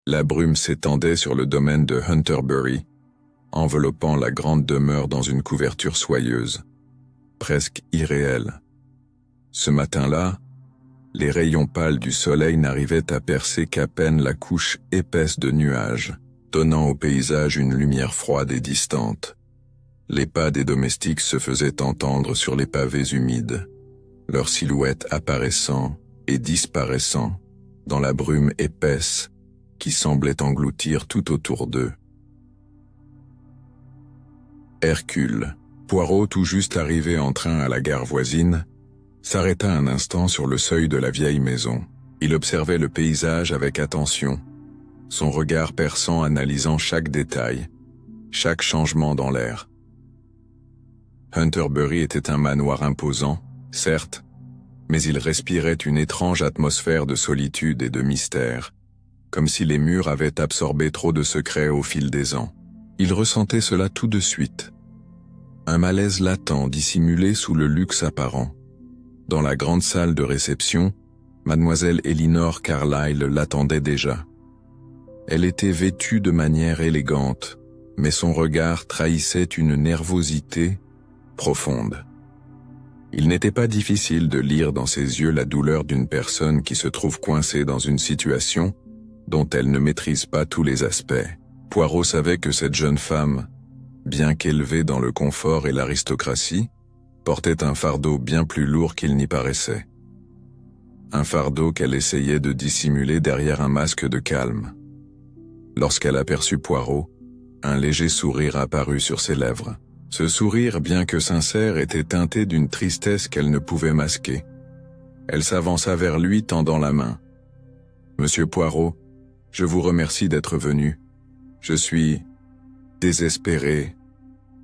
La brume s'étendait sur le domaine de Hunterbury, enveloppant la grande demeure dans une couverture soyeuse, presque irréelle. Ce matin-là, les rayons pâles du soleil n'arrivaient à percer qu'à peine la couche épaisse de nuages, donnant au paysage une lumière froide et distante. Les pas des domestiques se faisaient entendre sur les pavés humides, leurs silhouettes apparaissant et disparaissant dans la brume épaisse qui semblait engloutir tout autour d'eux. Hercule, Poirot tout juste arrivé en train à la gare voisine, s'arrêta un instant sur le seuil de la vieille maison. Il observait le paysage avec attention, son regard perçant analysant chaque détail, chaque changement dans l'air. Hunterbury était un manoir imposant, certes, mais il respirait une étrange atmosphère de solitude et de mystère, comme si les murs avaient absorbé trop de secrets au fil des ans. Il ressentait cela tout de suite. Un malaise latent dissimulé sous le luxe apparent. Dans la grande salle de réception, mademoiselle Elinor Carlyle l'attendait déjà. Elle était vêtue de manière élégante, mais son regard trahissait une nervosité profonde. Il n'était pas difficile de lire dans ses yeux la douleur d'une personne qui se trouve coincée dans une situation dont elle ne maîtrise pas tous les aspects. Poirot savait que cette jeune femme, bien qu'élevée dans le confort et l'aristocratie, portait un fardeau bien plus lourd qu'il n'y paraissait. Un fardeau qu'elle essayait de dissimuler derrière un masque de calme. Lorsqu'elle aperçut Poirot, un léger sourire apparut sur ses lèvres. Ce sourire, bien que sincère, était teinté d'une tristesse qu'elle ne pouvait masquer. Elle s'avança vers lui tendant la main. « Monsieur Poirot, je vous remercie d'être venu. Je suis désespéré.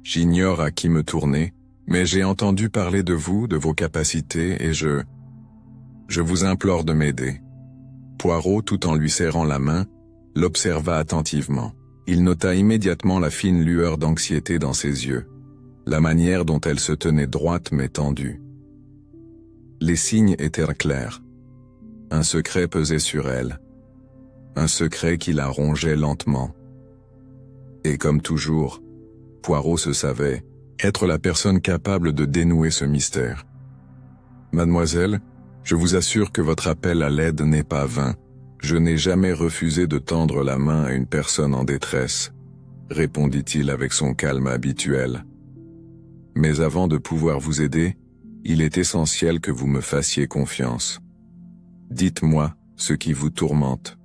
J'ignore à qui me tourner, mais j'ai entendu parler de vous, de vos capacités, et je vous implore de m'aider. » Poirot, tout en lui serrant la main, l'observa attentivement. Il nota immédiatement la fine lueur d'anxiété dans ses yeux, la manière dont elle se tenait droite mais tendue. Les signes étaient clairs. Un secret pesait sur elle. Un secret qui la rongeait lentement. Et comme toujours, Poirot se savait être la personne capable de dénouer ce mystère. « Mademoiselle, je vous assure que votre appel à l'aide n'est pas vain. Je n'ai jamais refusé de tendre la main à une personne en détresse, » répondit-il avec son calme habituel. « Mais avant de pouvoir vous aider, il est essentiel que vous me fassiez confiance. Dites-moi ce qui vous tourmente. »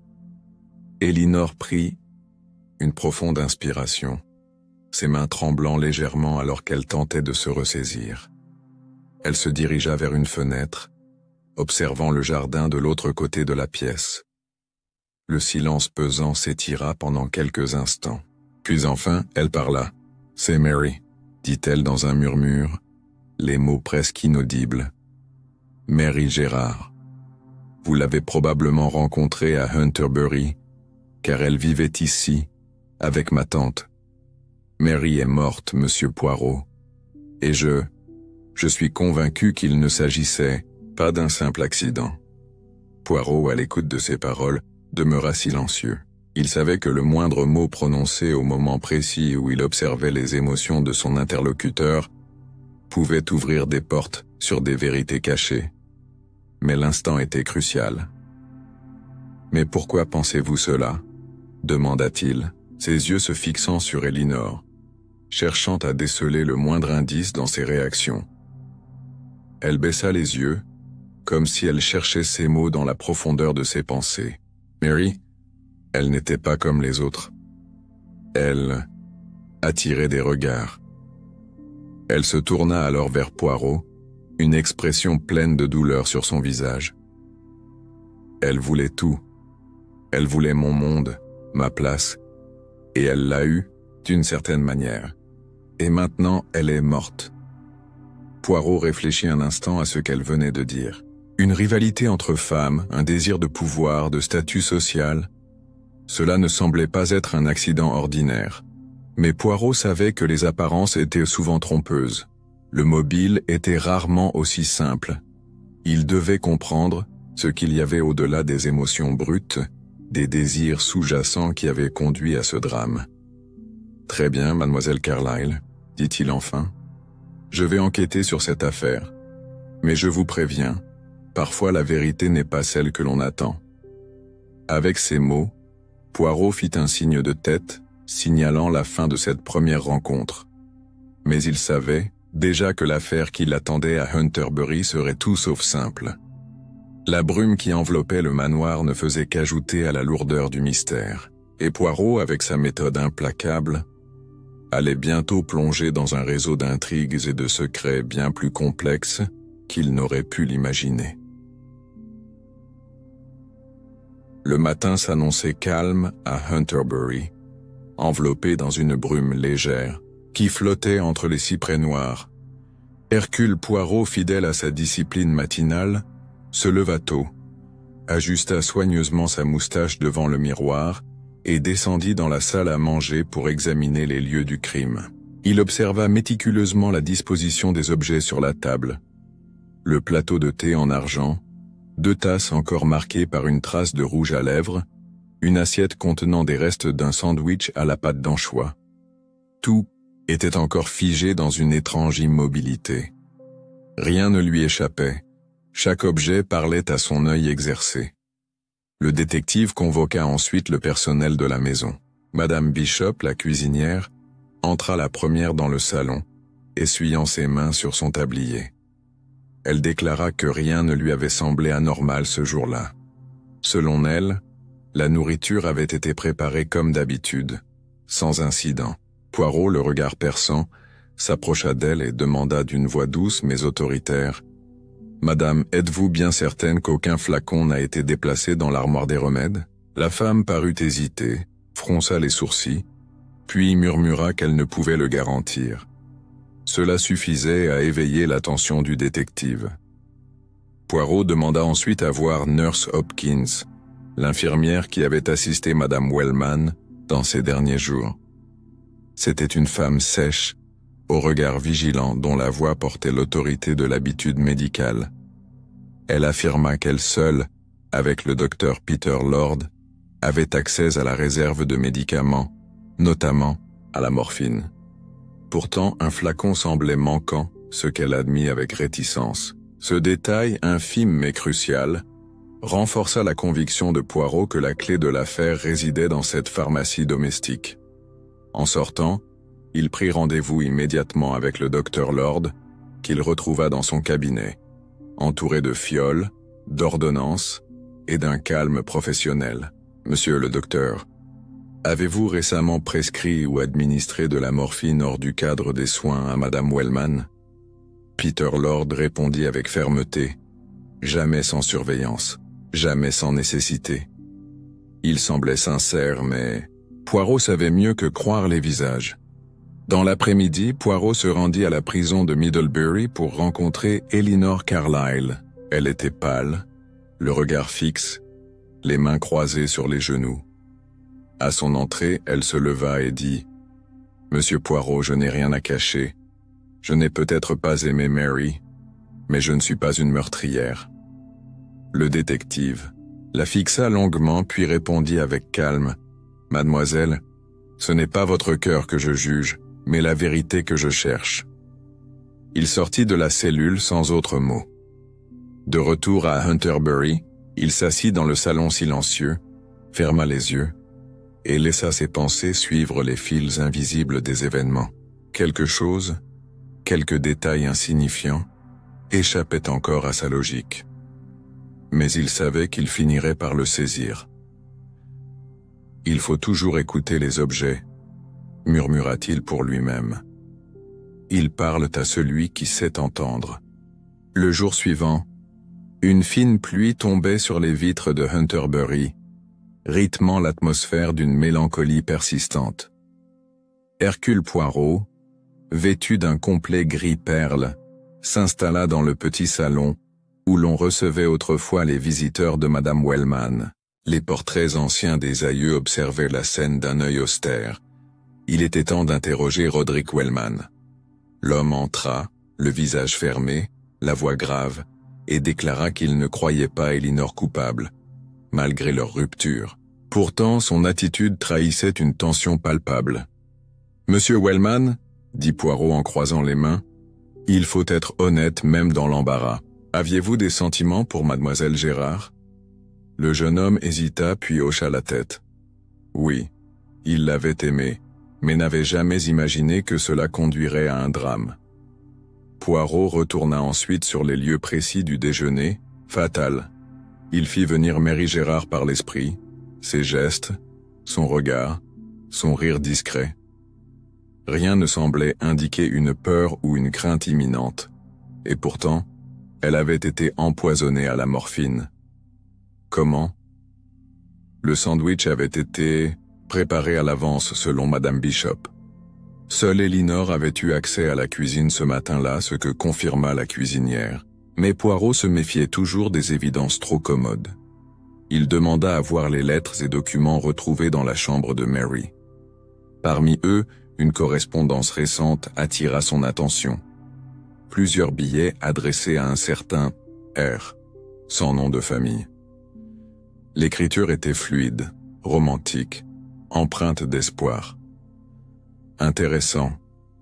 Elinor prit une profonde inspiration, ses mains tremblant légèrement alors qu'elle tentait de se ressaisir. Elle se dirigea vers une fenêtre, observant le jardin de l'autre côté de la pièce. Le silence pesant s'étira pendant quelques instants. Puis enfin, elle parla. « C'est Mary », dit-elle dans un murmure, les mots presque inaudibles. « Mary Gérard. Vous l'avez probablement rencontrée à Hunterbury, car elle vivait ici, avec ma tante. Mary est morte, monsieur Poirot, et je suis convaincu qu'il ne s'agissait pas d'un simple accident. » Poirot, à l'écoute de ces paroles, demeura silencieux. Il savait que le moindre mot prononcé au moment précis où il observait les émotions de son interlocuteur pouvait ouvrir des portes sur des vérités cachées. Mais l'instant était crucial. « Mais pourquoi pensez-vous cela ?» demanda-t-il, ses yeux se fixant sur Elinor, cherchant à déceler le moindre indice dans ses réactions. Elle baissa les yeux, comme si elle cherchait ses mots dans la profondeur de ses pensées. Mary, elle n'était pas comme les autres. Elle attirait des regards. Elle se tourna alors vers Poirot, une expression pleine de douleur sur son visage. Elle voulait tout. Elle voulait mon monde, ma place, et elle l'a eu d'une certaine manière. Et maintenant, elle est morte. Poirot réfléchit un instant à ce qu'elle venait de dire. Une rivalité entre femmes, un désir de pouvoir, de statut social. Cela ne semblait pas être un accident ordinaire. Mais Poirot savait que les apparences étaient souvent trompeuses. Le mobile était rarement aussi simple. Il devait comprendre ce qu'il y avait au-delà des émotions brutes, des désirs sous-jacents qui avaient conduit à ce drame. « Très bien, mademoiselle Carlyle, dit-il enfin. Je vais enquêter sur cette affaire. Mais je vous préviens, parfois la vérité n'est pas celle que l'on attend. » Avec ces mots, Poirot fit un signe de tête, signalant la fin de cette première rencontre. Mais il savait déjà que l'affaire qui l'attendait à Hunterbury serait tout sauf simple. La brume qui enveloppait le manoir ne faisait qu'ajouter à la lourdeur du mystère, et Poirot, avec sa méthode implacable, allait bientôt plonger dans un réseau d'intrigues et de secrets bien plus complexes qu'il n'aurait pu l'imaginer. Le matin s'annonçait calme à Hunterbury, enveloppé dans une brume légère qui flottait entre les cyprès noirs. Hercule Poirot, fidèle à sa discipline matinale, se leva tôt, ajusta soigneusement sa moustache devant le miroir et descendit dans la salle à manger pour examiner les lieux du crime. Il observa méticuleusement la disposition des objets sur la table. Le plateau de thé en argent, 2 tasses encore marquées par une trace de rouge à lèvres, une assiette contenant des restes d'un sandwich à la pâte d'anchois. Tout était encore figé dans une étrange immobilité. Rien ne lui échappait, chaque objet parlait à son œil exercé. Le détective convoqua ensuite le personnel de la maison. Madame Bishop, la cuisinière, entra la première dans le salon, essuyant ses mains sur son tablier. Elle déclara que rien ne lui avait semblé anormal ce jour-là. Selon elle, la nourriture avait été préparée comme d'habitude, sans incident. Poirot, le regard perçant, s'approcha d'elle et demanda d'une voix douce mais autoritaire: « Madame, êtes-vous bien certaine qu'aucun flacon n'a été déplacé dans l'armoire des remèdes ?» La femme parut hésiter, fronça les sourcils, puis murmura qu'elle ne pouvait le garantir. Cela suffisait à éveiller l'attention du détective. Poirot demanda ensuite à voir Nurse Hopkins, l'infirmière qui avait assisté Madame Wellman dans ces derniers jours. C'était une femme sèche, au regard vigilant dont la voix portait l'autorité de l'habitude médicale. Elle affirma qu'elle seule, avec le docteur Peter Lord, avait accès à la réserve de médicaments, notamment à la morphine. Pourtant, un flacon semblait manquant, ce qu'elle admit avec réticence. Ce détail, infime mais crucial, renforça la conviction de Poirot que la clé de l'affaire résidait dans cette pharmacie domestique. En sortant, il prit rendez-vous immédiatement avec le docteur Lord, qu'il retrouva dans son cabinet, entouré de fioles, d'ordonnances et d'un calme professionnel. « Monsieur le docteur, avez-vous récemment prescrit ou administré de la morphine hors du cadre des soins à Madame Wellman ?» Peter Lord répondit avec fermeté: « Jamais sans surveillance, jamais sans nécessité. » Il semblait sincère, mais Poirot savait mieux que croire les visages. Dans l'après-midi, Poirot se rendit à la prison de Middlebury pour rencontrer Elinor Carlyle. Elle était pâle, le regard fixe, les mains croisées sur les genoux. À son entrée, elle se leva et dit: « Monsieur Poirot, je n'ai rien à cacher. Je n'ai peut-être pas aimé Mary, mais je ne suis pas une meurtrière. » Le détective la fixa longuement puis répondit avec calme: « Mademoiselle, ce n'est pas votre cœur que je juge, mais la vérité que je cherche. » Il sortit de la cellule sans autre mot. De retour à Hunterbury, il s'assit dans le salon silencieux, ferma les yeux et laissa ses pensées suivre les fils invisibles des événements. Quelque chose, quelques détails insignifiants, échappaient encore à sa logique. Mais il savait qu'il finirait par le saisir. « Il faut toujours écouter les objets, » murmura-t-il pour lui-même. « Ils parlent à celui qui sait entendre. » Le jour suivant, une fine pluie tombait sur les vitres de Hunterbury, rythmant l'atmosphère d'une mélancolie persistante. Hercule Poirot, vêtu d'un complet gris perle, s'installa dans le petit salon où l'on recevait autrefois les visiteurs de Madame Wellman. Les portraits anciens des aïeux observaient la scène d'un œil austère. Il était temps d'interroger Roderick Wellman. L'homme entra, le visage fermé, la voix grave, et déclara qu'il ne croyait pas Elinor coupable, malgré leur rupture, Pourtant, son attitude trahissait une tension palpable. « Monsieur Wellman, » dit Poirot en croisant les mains, « il faut être honnête même dans l'embarras. Aviez-vous des sentiments pour mademoiselle Gérard ?» Le jeune homme hésita puis hocha la tête. Oui, il l'avait aimée, mais n'avait jamais imaginé que cela conduirait à un drame. Poirot retourna ensuite sur les lieux précis du déjeuner, fatal. Il fit venir Mary Gérard par l'esprit, ses gestes, son regard, son rire discret. Rien ne semblait indiquer une peur ou une crainte imminente, et pourtant, elle avait été empoisonnée à la morphine. Comment? Le sandwich avait été préparé à l'avance selon Madame Bishop. Seule Elinor avait eu accès à la cuisine ce matin-là, ce que confirma la cuisinière. Mais Poirot se méfiait toujours des évidences trop commodes. Il demanda à voir les lettres et documents retrouvés dans la chambre de Mary. Parmi eux, une correspondance récente attira son attention. Plusieurs billets adressés à un certain R, sans nom de famille. L'écriture était fluide, romantique, empreinte d'espoir. « Intéressant »,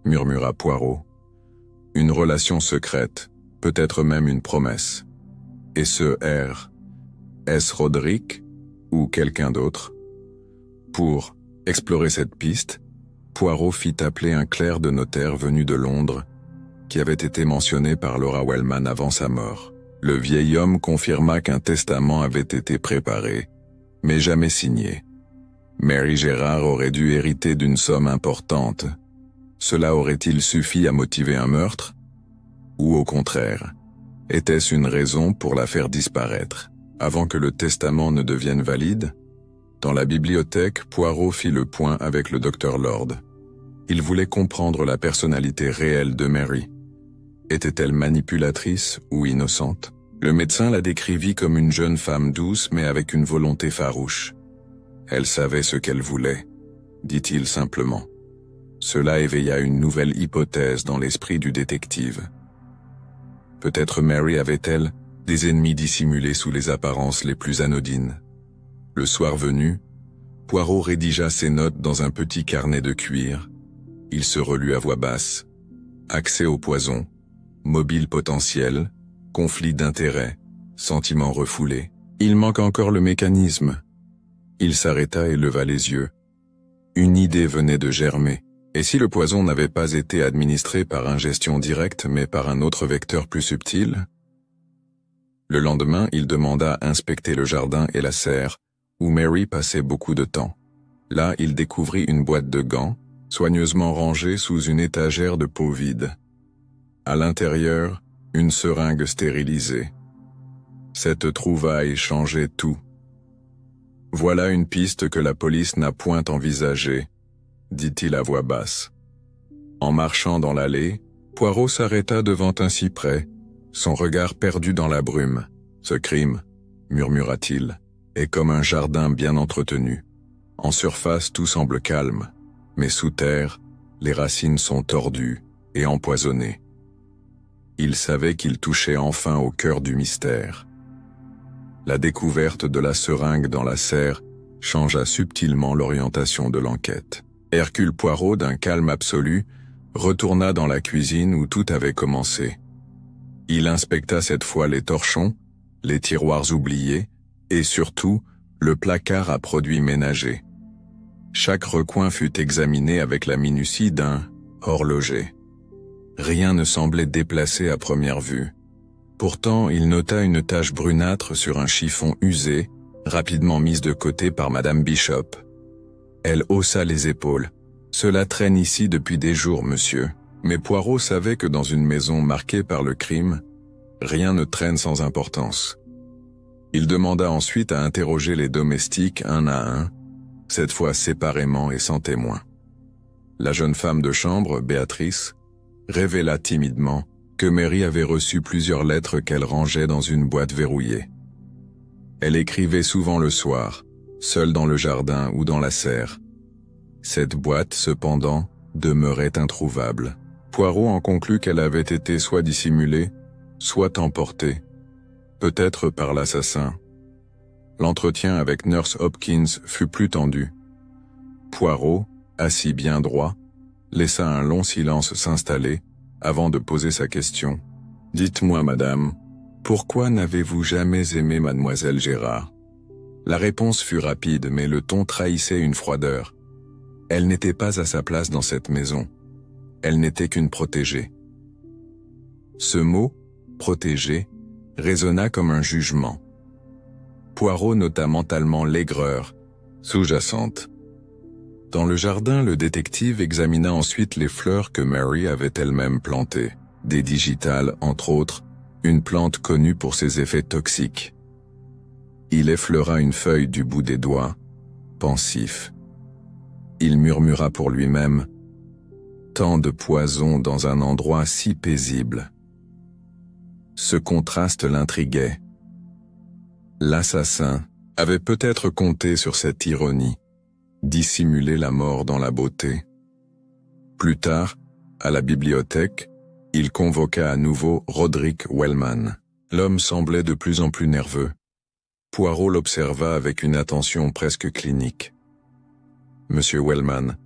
murmura Poirot. « Une relation secrète, peut-être même une promesse. Et ce R, est-ce Roderick ou quelqu'un d'autre ?» Pour explorer cette piste, Poirot fit appeler un clerc de notaire venu de Londres, qui avait été mentionné par Laura Wellman avant sa mort. Le vieil homme confirma qu'un testament avait été préparé, mais jamais signé. Mary Gérard aurait dû hériter d'une somme importante. Cela aurait-il suffi à motiver un meurtre? Ou au contraire, était-ce une raison pour la faire disparaître, avant que le testament ne devienne valide? Dans la bibliothèque, Poirot fit le point avec le docteur Lord. Il voulait comprendre la personnalité réelle de Mary. Était-elle manipulatrice ou innocente? Le médecin la décrivit comme une jeune femme douce mais avec une volonté farouche. Elle savait ce qu'elle voulait, dit-il simplement. Cela éveilla une nouvelle hypothèse dans l'esprit du détective. Peut-être Mary avait-elle des ennemis dissimulés sous les apparences les plus anodines. Le soir venu, Poirot rédigea ses notes dans un petit carnet de cuir. Il se relut à voix basse. Accès au poison, mobile potentiel, conflit d'intérêts, sentiments refoulés. Il manque encore le mécanisme. Il s'arrêta et leva les yeux. Une idée venait de germer. Et si le poison n'avait pas été administré par ingestion directe mais par un autre vecteur plus subtil? Le lendemain, il demanda à inspecter le jardin et la serre, où Mary passait beaucoup de temps. Là, il découvrit une boîte de gants, soigneusement rangée sous une étagère de peau vide. À l'intérieur, une seringue stérilisée. Cette trouvaille changeait tout. Voilà une piste que la police n'a point envisagée, dit-il à voix basse. En marchant dans l'allée, Poirot s'arrêta devant un cyprès, son regard perdu dans la brume. Ce crime, murmura-t-il, est comme un jardin bien entretenu. En surface, tout semble calme, mais sous terre, les racines sont tordues et empoisonnées. Il savait qu'il touchait enfin au cœur du mystère. La découverte de la seringue dans la serre changea subtilement l'orientation de l'enquête. Hercule Poirot, d'un calme absolu, retourna dans la cuisine où tout avait commencé. Il inspecta cette fois les torchons, les tiroirs oubliés, et surtout, le placard à produits ménagers. Chaque recoin fut examiné avec la minutie d'un horloger. Rien ne semblait déplacé à première vue. Pourtant, il nota une tache brunâtre sur un chiffon usé, rapidement mise de côté par Madame Bishop. Elle haussa les épaules. « Cela traîne ici depuis des jours, monsieur. » Mais Poirot savait que dans une maison marquée par le crime, rien ne traîne sans importance. Il demanda ensuite à interroger les domestiques un à un, cette fois séparément et sans témoin. La jeune femme de chambre, Béatrice, révéla timidement que Mary avait reçu plusieurs lettres qu'elle rangeait dans une boîte verrouillée. Elle écrivait souvent le soir, seule dans le jardin ou dans la serre. Cette boîte, cependant, demeurait introuvable. Poirot en conclut qu'elle avait été soit dissimulée, soit emportée, peut-être par l'assassin. L'entretien avec Nurse Hopkins fut plus tendu. Poirot, assis bien droit, laissa un long silence s'installer avant de poser sa question. « Dites-moi, madame, pourquoi n'avez-vous jamais aimé mademoiselle Gérard ?» La réponse fut rapide, mais le ton trahissait une froideur. Elle n'était pas à sa place dans cette maison. Elle n'était qu'une protégée. Ce mot, protégée, résonna comme un jugement. Poirot nota mentalement l'aigreur sous-jacente. Dans le jardin, le détective examina ensuite les fleurs que Mary avait elle-même plantées, des digitales entre autres, une plante connue pour ses effets toxiques. Il effleura une feuille du bout des doigts, pensif. Il murmura pour lui-même « Tant de poison dans un endroit si paisible ». Ce contraste l'intriguait. L'assassin avait peut-être compté sur cette ironie, dissimuler la mort dans la beauté. Plus tard, à la bibliothèque, il convoqua à nouveau Roderick Wellman. L'homme semblait de plus en plus nerveux. Poirot l'observa avec une attention presque clinique. « Monsieur Wellman,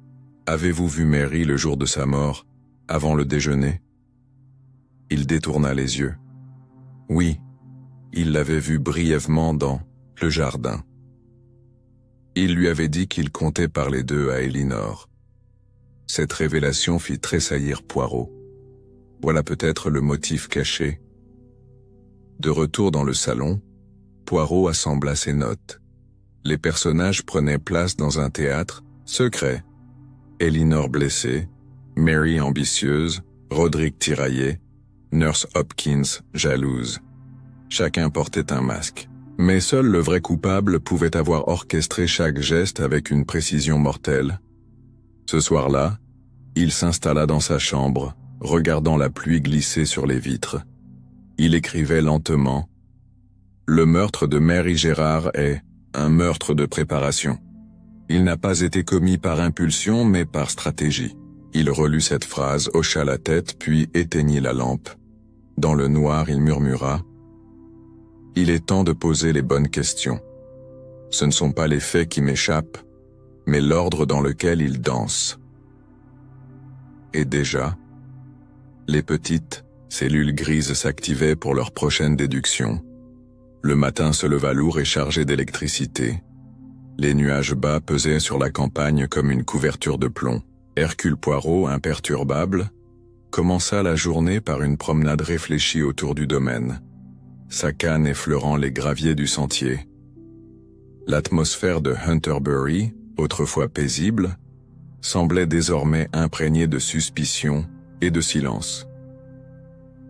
avez-vous vu Mary le jour de sa mort, avant le déjeuner ?» Il détourna les yeux. Oui, il l'avait vue brièvement dans le jardin. Il lui avait dit qu'il comptait parler d'eux à Elinor. Cette révélation fit tressaillir Poirot. Voilà peut-être le motif caché. De retour dans le salon, Poirot assembla ses notes. Les personnages prenaient place dans un théâtre secret. Elinor blessée, Mary ambitieuse, Roderick tiraillé, Nurse Hopkins jalouse. Chacun portait un masque. Mais seul le vrai coupable pouvait avoir orchestré chaque geste avec une précision mortelle. Ce soir-là, il s'installa dans sa chambre, regardant la pluie glisser sur les vitres. Il écrivait lentement « Le meurtre de Mary Gérard est un meurtre de préparation. Il n'a pas été commis par impulsion mais par stratégie. » Il relut cette phrase, hocha la tête puis éteignit la lampe. Dans le noir, il murmura « Il est temps de poser les bonnes questions. Ce ne sont pas les faits qui m'échappent, mais l'ordre dans lequel ils dansent. » Et déjà, les petites cellules grises s'activaient pour leur prochaine déduction. Le matin se leva lourd et chargé d'électricité. Les nuages bas pesaient sur la campagne comme une couverture de plomb. Hercule Poirot, imperturbable, commença la journée par une promenade réfléchie autour du domaine, sa canne effleurant les graviers du sentier. L'atmosphère de Hunterbury, autrefois paisible, semblait désormais imprégnée de suspicion et de silence.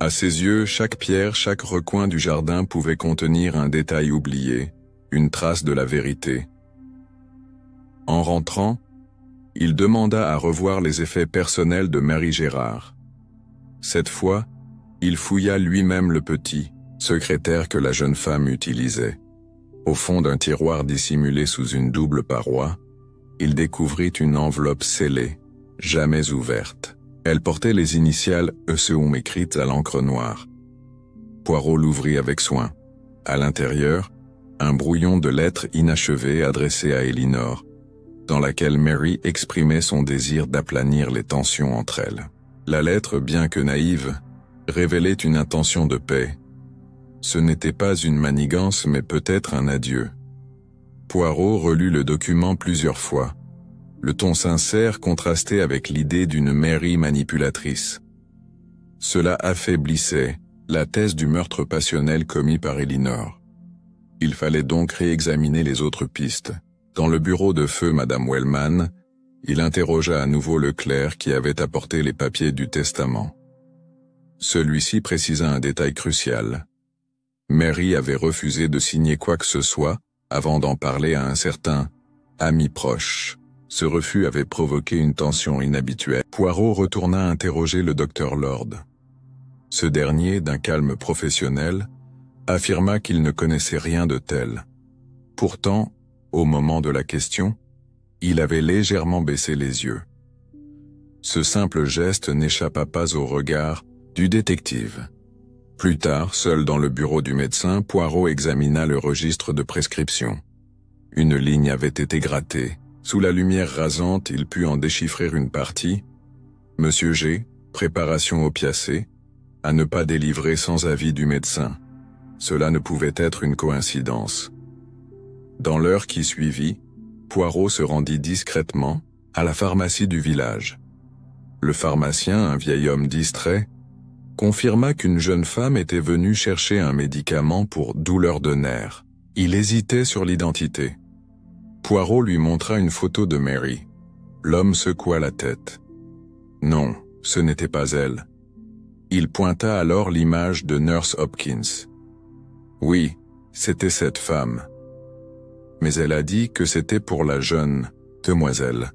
À ses yeux, chaque pierre, chaque recoin du jardin pouvait contenir un détail oublié, une trace de la vérité. En rentrant, il demanda à revoir les effets personnels de Mary Gérard. Cette fois, il fouilla lui-même le petit secrétaire que la jeune femme utilisait. Au fond d'un tiroir dissimulé sous une double paroi, il découvrit une enveloppe scellée, jamais ouverte. Elle portait les initiales Eseum écrites à l'encre noire. Poirot l'ouvrit avec soin. À l'intérieur, un brouillon de lettres inachevées adressées à Elinor, dans laquelle Mary exprimait son désir d'aplanir les tensions entre elles. La lettre, bien que naïve, révélait une intention de paix. Ce n'était pas une manigance, mais peut-être un adieu. Poirot relut le document plusieurs fois. Le ton sincère contrastait avec l'idée d'une Mary manipulatrice. Cela affaiblissait la thèse du meurtre passionnel commis par Elinor. Il fallait donc réexaminer les autres pistes. Dans le bureau de feu Madame Wellman, il interrogea à nouveau le clerc qui avait apporté les papiers du testament. Celui-ci précisa un détail crucial. Mary avait refusé de signer quoi que ce soit avant d'en parler à un certain ami proche. Ce refus avait provoqué une tension inhabituelle. Poirot retourna interroger le docteur Lord. Ce dernier, d'un calme professionnel, affirma qu'il ne connaissait rien de tel. Pourtant, au moment de la question, il avait légèrement baissé les yeux. Ce simple geste n'échappa pas au regard du détective. Plus tard, seul dans le bureau du médecin, Poirot examina le registre de prescription. Une ligne avait été grattée. Sous la lumière rasante, il put en déchiffrer une partie. Monsieur G, préparation opiacée, à ne pas délivrer sans avis du médecin. Cela ne pouvait être une coïncidence. Dans l'heure qui suivit, Poirot se rendit discrètement à la pharmacie du village. Le pharmacien, un vieil homme distrait, confirma qu'une jeune femme était venue chercher un médicament pour douleur de nerfs. Il hésitait sur l'identité. Poirot lui montra une photo de Mary. L'homme secoua la tête. Non, ce n'était pas elle. Il pointa alors l'image de Nurse Hopkins. Oui, c'était cette femme. Mais elle a dit que c'était pour la jeune demoiselle.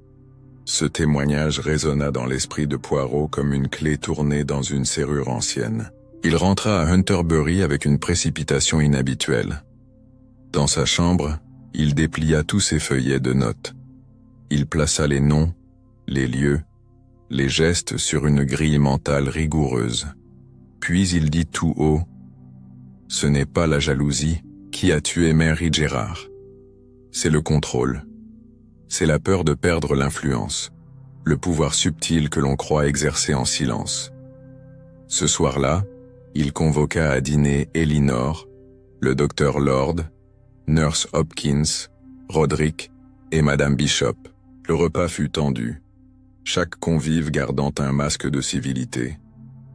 Ce témoignage résonna dans l'esprit de Poirot comme une clé tournée dans une serrure ancienne. Il rentra à Hunterbury avec une précipitation inhabituelle. Dans sa chambre, il déplia tous ses feuillets de notes. Il plaça les noms, les lieux, les gestes sur une grille mentale rigoureuse. Puis il dit tout haut « Ce n'est pas la jalousie qui a tué Mary Gerard. C'est le contrôle. C'est la peur de perdre l'influence, le pouvoir subtil que l'on croit exercer en silence. » Ce soir-là, il convoqua à dîner Elinor, le docteur Lord, Nurse Hopkins, Roderick et Madame Bishop. Le repas fut tendu, chaque convive gardant un masque de civilité.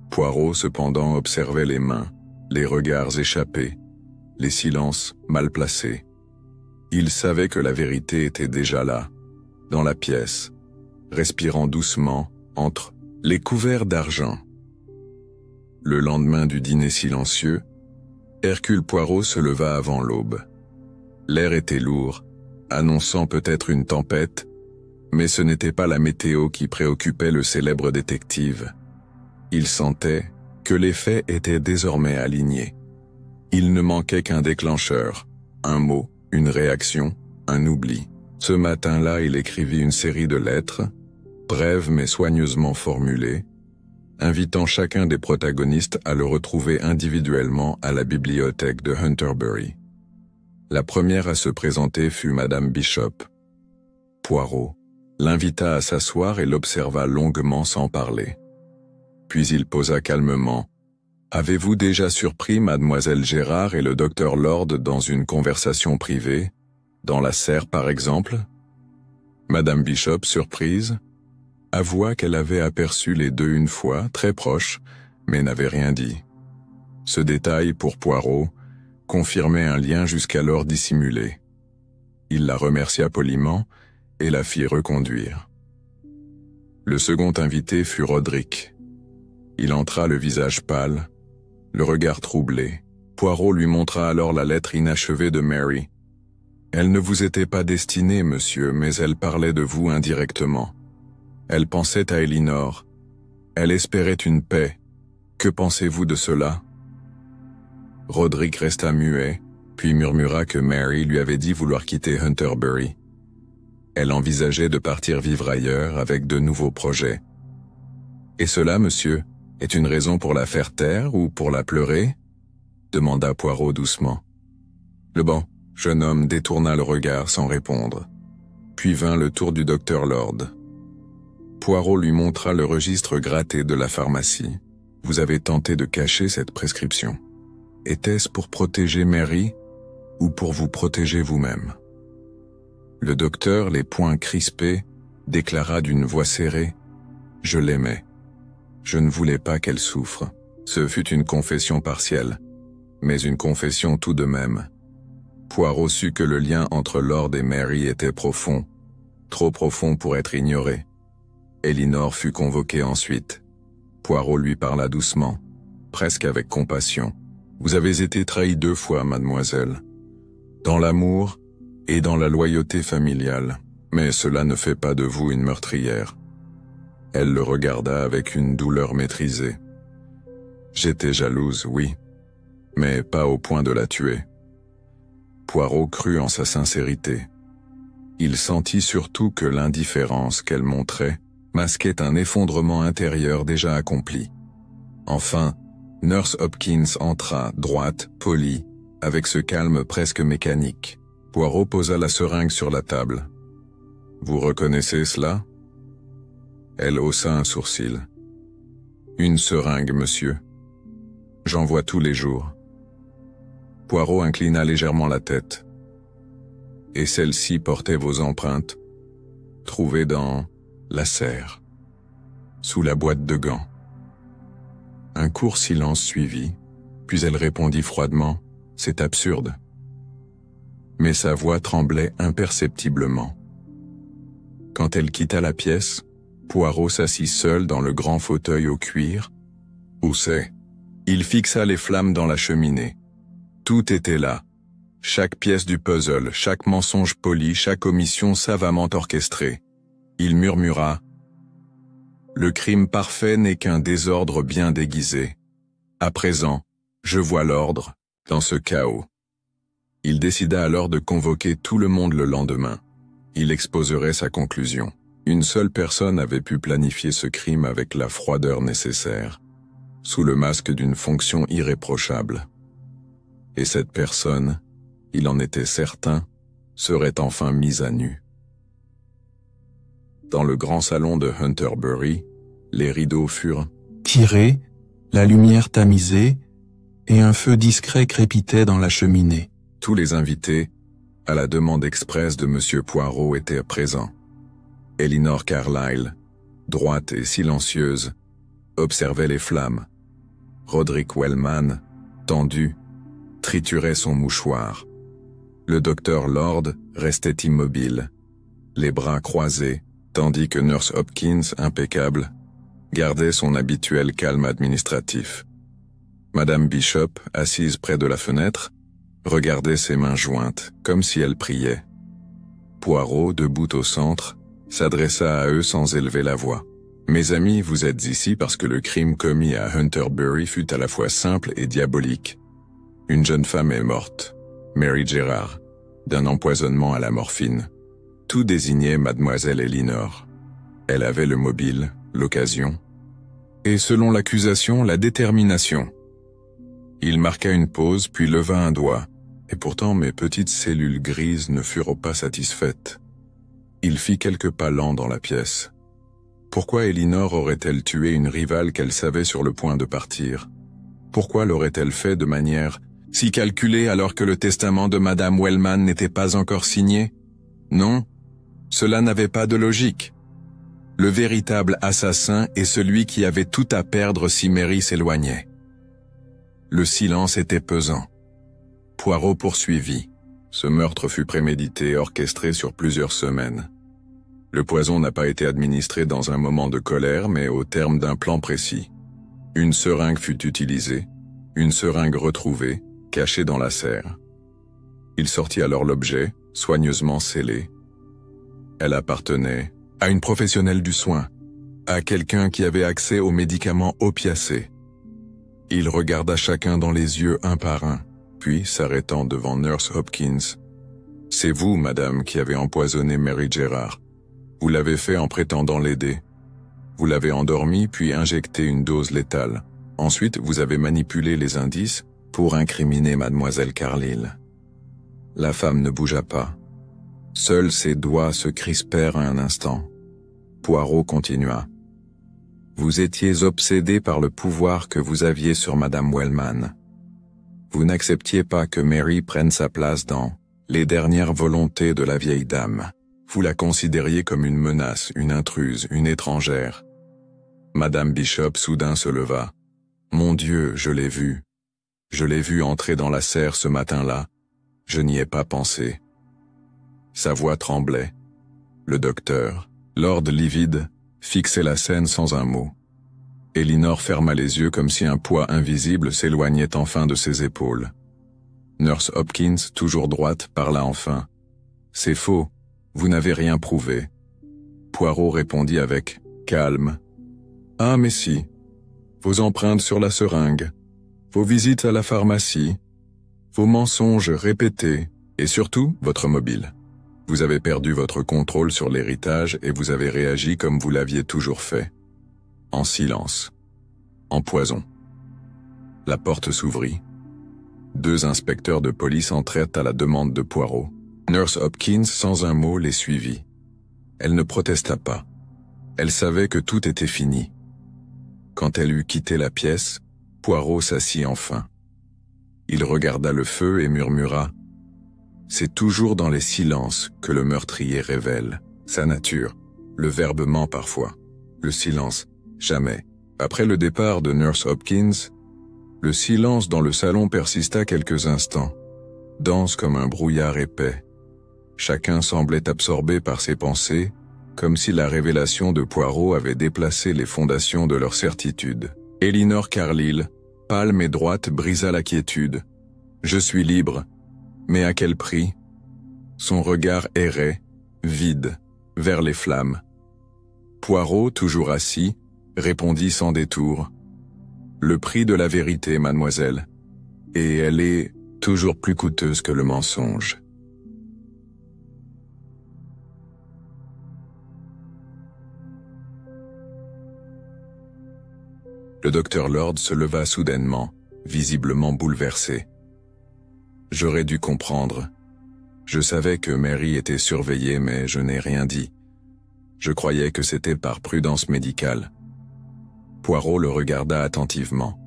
Poirot, cependant, observait les mains, les regards échappés, les silences mal placés. Il savait que la vérité était déjà là, dans la pièce, respirant doucement entre les couverts d'argent. Le lendemain du dîner silencieux, Hercule Poirot se leva avant l'aube. L'air était lourd, annonçant peut-être une tempête, mais ce n'était pas la météo qui préoccupait le célèbre détective. Il sentait que les faits étaient désormais alignés. Il ne manquait qu'un déclencheur, un mot, une réaction, un oubli. Ce matin-là, il écrivit une série de lettres, brèves mais soigneusement formulées, invitant chacun des protagonistes à le retrouver individuellement à la bibliothèque de Hunterbury. La première à se présenter fut Madame Bishop. Poirot l'invita à s'asseoir et l'observa longuement sans parler. Puis il posa calmement « Avez-vous déjà surpris Mademoiselle Gérard et le docteur Lord dans une conversation privée, dans la serre par exemple ?» Madame Bishop, surprise, avoua qu'elle avait aperçu les deux une fois, très proches, mais n'avait rien dit. Ce détail, pour Poirot, confirmait un lien jusqu'alors dissimulé. Il la remercia poliment et la fit reconduire. Le second invité fut Roderick. Il entra le visage pâle, le regard troublé. Poirot lui montra alors la lettre inachevée de Mary. Elle ne vous était pas destinée, monsieur, mais elle parlait de vous indirectement. Elle pensait à Elinor. Elle espérait une paix. Que pensez-vous de cela ? Roderick resta muet, puis murmura que Mary lui avait dit vouloir quitter Hunterbury. Elle envisageait de partir vivre ailleurs avec de nouveaux projets. Et cela, monsieur, est une raison pour la faire taire ou pour la pleurer ? Demanda Poirot doucement. Le bon jeune homme détourna le regard sans répondre. Puis vint le tour du docteur Lord. Poirot lui montra le registre gratté de la pharmacie. Vous avez tenté de cacher cette prescription. Était-ce pour protéger Mary ou pour vous protéger vous-même ? Le docteur, les poings crispés, déclara d'une voix serrée « Je l'aimais. Je ne voulais pas qu'elle souffre. » Ce fut une confession partielle, mais une confession tout de même. Poirot sut que le lien entre Lord et Mary était profond, trop profond pour être ignoré. Elinor fut convoquée ensuite. Poirot lui parla doucement, presque avec compassion. « Vous avez été trahie 2 fois, mademoiselle. Dans l'amour et dans la loyauté familiale, mais cela ne fait pas de vous une meurtrière. » Elle le regarda avec une douleur maîtrisée. « J'étais jalouse, oui, mais pas au point de la tuer. » Poirot crut en sa sincérité. Il sentit surtout que l'indifférence qu'elle montrait masquait un effondrement intérieur déjà accompli. Enfin, Nurse Hopkins entra, droite, polie, avec ce calme presque mécanique. Poirot posa la seringue sur la table. « Vous reconnaissez cela ?» Elle haussa un sourcil. « Une seringue, monsieur. J'en vois tous les jours. » Poirot inclina légèrement la tête. « Et celle-ci portait vos empreintes, trouvées dans la serre, sous la boîte de gants. » Un court silence suivit, puis elle répondit froidement, « C'est absurde. » Mais sa voix tremblait imperceptiblement. Quand elle quitta la pièce, Poirot s'assit seul dans le grand fauteuil au cuir. « Où c'est ?» Il fixa les flammes dans la cheminée. Tout était là. Chaque pièce du puzzle, chaque mensonge poli, chaque omission savamment orchestrée. Il murmura « Le crime parfait n'est qu'un désordre bien déguisé. À présent, je vois l'ordre dans ce chaos. » Il décida alors de convoquer tout le monde le lendemain. Il exposerait sa conclusion. Une seule personne avait pu planifier ce crime avec la froideur nécessaire, sous le masque d'une fonction irréprochable. Et cette personne, il en était certain, serait enfin mise à nu. Dans le grand salon de Hunterbury, les rideaux furent tirés, la lumière tamisée, et un feu discret crépitait dans la cheminée. Tous les invités, à la demande expresse de M. Poirot, étaient présents. Elinor Carlyle, droite et silencieuse, observait les flammes. Roderick Wellman, tendu, triturait son mouchoir. Le docteur Lord restait immobile, les bras croisés, tandis que Nurse Hopkins, impeccable, gardait son habituel calme administratif. Madame Bishop, assise près de la fenêtre, regardait ses mains jointes, comme si elle priait. Poirot, debout au centre, s'adressa à eux sans élever la voix. « Mes amis, vous êtes ici parce que le crime commis à Hunterbury fut à la fois simple et diabolique. Une jeune femme est morte, Mary Gerard, d'un empoisonnement à la morphine. Tout désignait mademoiselle Elinor. Elle avait le mobile, l'occasion, et selon l'accusation, la détermination. » Il marqua une pause, puis leva un doigt, et pourtant mes petites cellules grises ne furent pas satisfaites. Il fit quelques pas lents dans la pièce. Pourquoi Elinor aurait-elle tué une rivale qu'elle savait sur le point de partir? Pourquoi l'aurait-elle fait de manière si calculée alors que le testament de Madame Wellman n'était pas encore signé? Non, cela n'avait pas de logique. Le véritable assassin est celui qui avait tout à perdre si Mary s'éloignait. Le silence était pesant. Poirot poursuivit. Ce meurtre fut prémédité et orchestré sur plusieurs semaines. Le poison n'a pas été administré dans un moment de colère, mais au terme d'un plan précis. Une seringue fut utilisée, une seringue retrouvée, cachée dans la serre. Il sortit alors l'objet, soigneusement scellé. Elle appartenait à une professionnelle du soin, à quelqu'un qui avait accès aux médicaments opiacés. Il regarda chacun dans les yeux un par un, puis, s'arrêtant devant Nurse Hopkins, « C'est vous, madame, qui avez empoisonné Mary Gerard. Vous l'avez fait en prétendant l'aider. Vous l'avez endormie puis injecté une dose létale. Ensuite, vous avez manipulé les indices pour incriminer mademoiselle Carlyle. » La femme ne bougea pas. Seuls ses doigts se crispèrent un instant. Poirot continua. « Vous étiez obsédé par le pouvoir que vous aviez sur Madame Wellman. Vous n'acceptiez pas que Mary prenne sa place dans les dernières volontés de la vieille dame. Vous la considériez comme une menace, une intruse, une étrangère. » Madame Bishop soudain se leva. « Mon Dieu, je l'ai vue. Je l'ai vue entrer dans la serre ce matin-là. Je n'y ai pas pensé. » Sa voix tremblait. Le docteur, Lord livide, fixait la scène sans un mot. Elinor ferma les yeux comme si un poids invisible s'éloignait enfin de ses épaules. Nurse Hopkins, toujours droite, parla enfin. « C'est faux, vous n'avez rien prouvé. » Poirot répondit avec calme. « Ah mais si, vos empreintes sur la seringue, vos visites à la pharmacie, vos mensonges répétés, et surtout votre mobile. Vous avez perdu votre contrôle sur l'héritage et vous avez réagi comme vous l'aviez toujours fait. En silence. En poison. » La porte s'ouvrit. 2 inspecteurs de police entrèrent à la demande de Poirot. Nurse Hopkins, sans un mot, les suivit. Elle ne protesta pas. Elle savait que tout était fini. Quand elle eut quitté la pièce, Poirot s'assit enfin. Il regarda le feu et murmura « C'est toujours dans les silences que le meurtrier révèle sa nature. Le verbe ment parfois. Le silence, jamais. » Après le départ de Nurse Hopkins, le silence dans le salon persista quelques instants, dense comme un brouillard épais. Chacun semblait absorbé par ses pensées, comme si la révélation de Poirot avait déplacé les fondations de leur certitude. Elinor Carlyle, pâle mais droite, brisa la quiétude. « Je suis libre, mais à quel prix ?» Son regard errait, vide, vers les flammes. Poirot, toujours assis, répondit sans détour. « Le prix de la vérité, mademoiselle. Et elle est toujours plus coûteuse que le mensonge. » Le docteur Lord se leva soudainement, visiblement bouleversé. « J'aurais dû comprendre. Je savais que Mary était surveillée, mais je n'ai rien dit. Je croyais que c'était par prudence médicale. » Poirot le regarda attentivement.